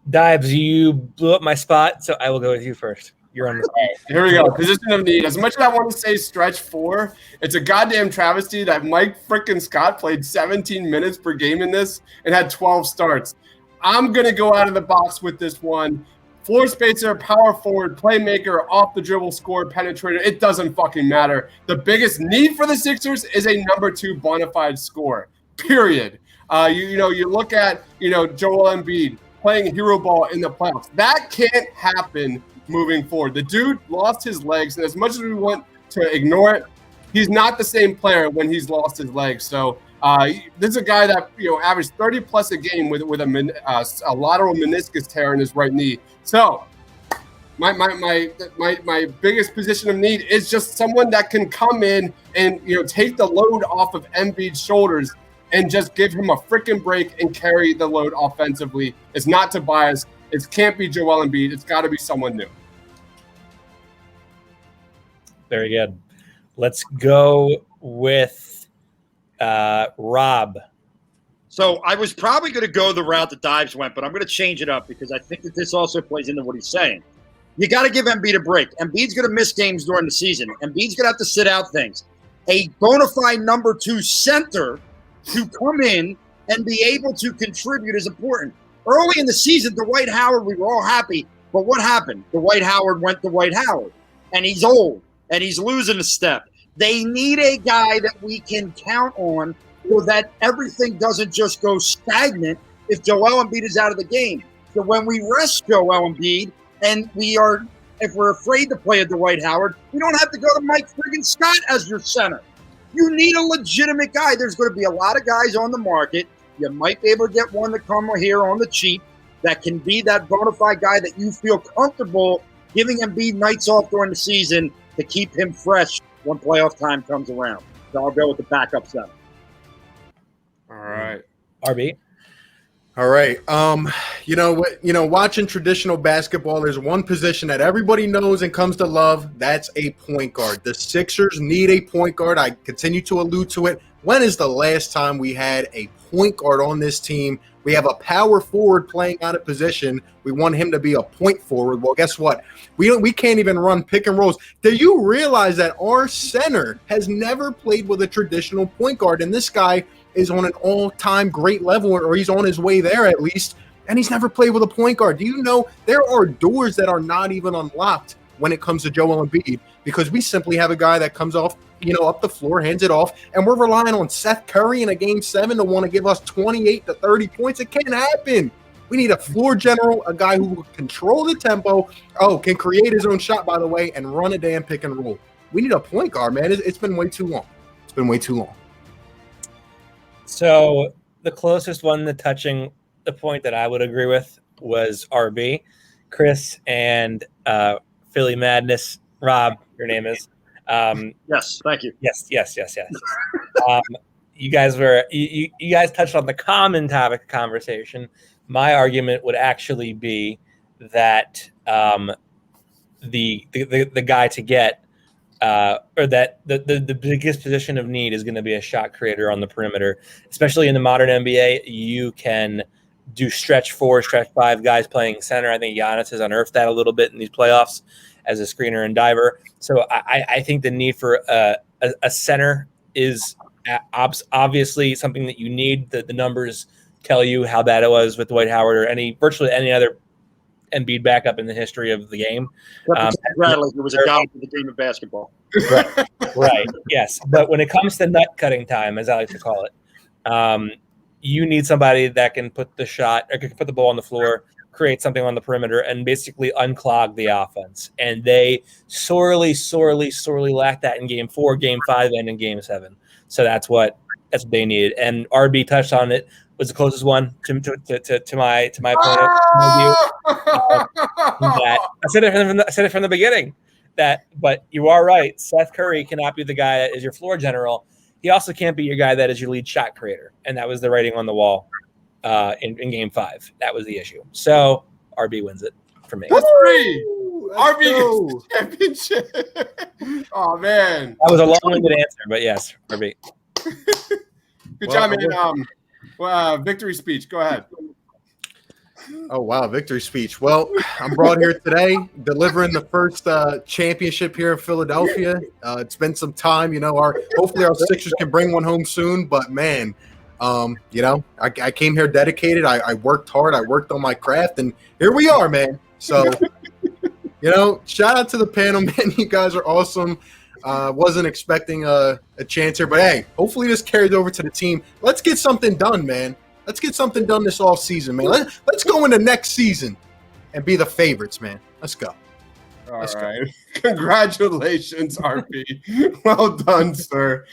Dibes, you blew up my spot, so I will go with you first. You're on the spot. Here we go. Position of need. As much as I want to say stretch 4, it's a goddamn travesty that Mike frickin' Scott played 17 minutes per game in this and had 12 starts. I'm going to go out of the box with this one. Floor spacer, power forward, playmaker, off the dribble, scorer, penetrator. It doesn't fucking matter. The biggest need for the Sixers is a number 2 bona fide scorer. Period. You look at Joel Embiid playing hero ball in the playoffs. That can't happen moving forward. The dude lost his legs, and as much as we want to ignore it, he's not the same player when he's lost his legs. So this is a guy that averaged 30 plus a game with a lateral meniscus tear in his right knee. So my biggest position of need is just someone that can come in and take the load off of Embiid's shoulders and just give him a freaking break and carry the load offensively. It's not Tobias. It can't be Joel Embiid. It's got to be someone new. Very good. Let's go with Rob. So I was probably going to go the route that Dives went, but I'm going to change it up because I think that this also plays into what he's saying. You got to give Embiid a break. Embiid's going to miss games during the season. Embiid's going to have to sit out things. A bona fide number 2 center to come in and be able to contribute is important. Early in the season, Dwight Howard, we were all happy, but what happened? Dwight Howard went Dwight Howard, and he's old, and he's losing a step. They need a guy that we can count on so that everything doesn't just go stagnant if Joel Embiid is out of the game. So when we rest Joel Embiid, and if we're afraid to play a Dwight Howard, we don't have to go to Mike friggin' Scott as your center. You need a legitimate guy. There's going to be a lot of guys on the market. You might be able to get one to come here on the cheap that can be that bona fide guy that you feel comfortable giving Embiid nights off during the season to keep him fresh when playoff time comes around. So I'll go with the backup center. All right. RB. All right. Watching traditional basketball, there's one position that everybody knows and comes to love. That's a point guard. The Sixers need a point guard. I continue to allude to it. When is the last time we had a point guard on this team? We have a power forward playing out of position. We want him to be a point forward. Well, guess what? We can't even run pick and rolls. Do you realize that our center has never played with a traditional point guard? And this guy is on an all-time great level, or he's on his way there at least, and he's never played with a point guard. Do you know there are doors that are not even unlocked when it comes to Joel Embiid because we simply have a guy that comes off, up the floor, hands it off, and we're relying on Seth Curry in a Game 7 to want to give us 28 to 30 points. It can't happen. We need a floor general, a guy who will control the tempo, can create his own shot, by the way, and run a damn pick and roll. We need a point guard, man. It's been way too long. It's been way too long. So the closest one to touching the point that I would agree with was RB. Chris and Philly Madness. Rob, your name is. Yes, thank you. Yes. You guys were you guys touched on the common topic of conversation. My argument would actually be that the guy to get or that the biggest position of need is going to be a shot creator on the perimeter, especially in the modern NBA. You can do stretch 4, stretch 5 guys playing center. I think Giannis has unearthed that a little bit in these playoffs as a screener and diver. So I think the need for a center is obviously something that you need. The numbers tell you how bad it was with Dwight Howard or virtually any other Embiid backup in the history of the game. Bradley, it was a god for the game of basketball. Right. Yes. But when it comes to nut cutting time, as I like to call it, you need somebody that can put the shot or can put the ball on the floor, create something on the perimeter, and basically unclog the offense. And they sorely lacked that in Game 4, Game 5, and in Game 7. So that's what they needed. And RB touched on it. Was the closest one to my point of view. I said it from the beginning. But you are right. Seth Curry cannot be the guy that is your floor general. He also can't be your guy that is your lead shot creator, and that was the writing on the wall in Game 5. That was the issue. So RB wins it for me. That's three. RB championship. Oh man, that was a long-winded answer, but yes, RB. Good job, man. Victory speech. Go ahead. Oh, wow. Victory speech. Well, I'm brought here today delivering the first championship here in Philadelphia. It's been some time, hopefully our Sixers can bring one home soon, but man, I came here dedicated. I worked hard. I worked on my craft, and here we are, man. So, shout out to the panel, man. You guys are awesome. Wasn't expecting a chance here, but hey, hopefully this carries over to the team. Let's get something done, man. Let's get something done this off season, man. Let's go into next season and be the favorites, man. Let's go. All right. Congratulations, RP. Well done, sir.